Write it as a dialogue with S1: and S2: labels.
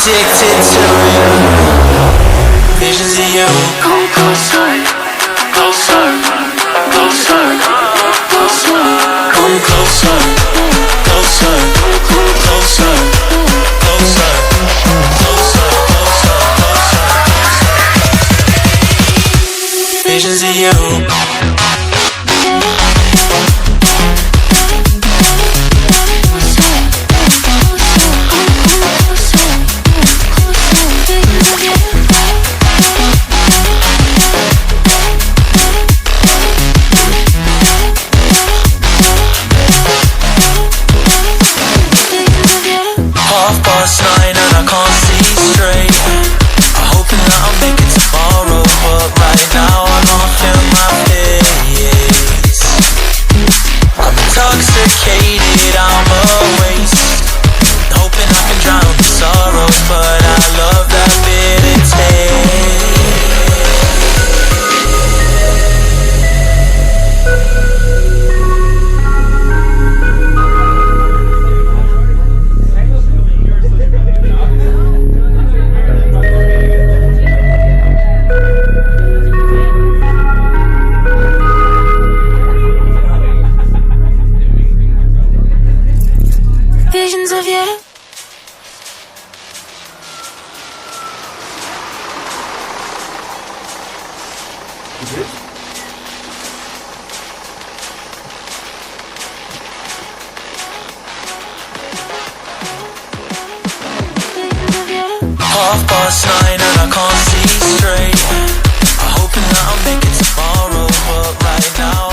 S1: addicted to you. Visions of you. Come closer, closer, closer, closer. Come closer, closer, closer, closer, closer, closer, closer. Visions of you. Past 9 and I can't see straight. I'm hoping that I'll make it tomorrow, but right now I'm off in my face. I'm intoxicated, I'm a waste. Hoping I can drown the sorrows, but I love that bitter taste.
S2: Visions of you.
S1: Half past 9 and I can't see straight. I'm hoping that I'll make it tomorrow, but right now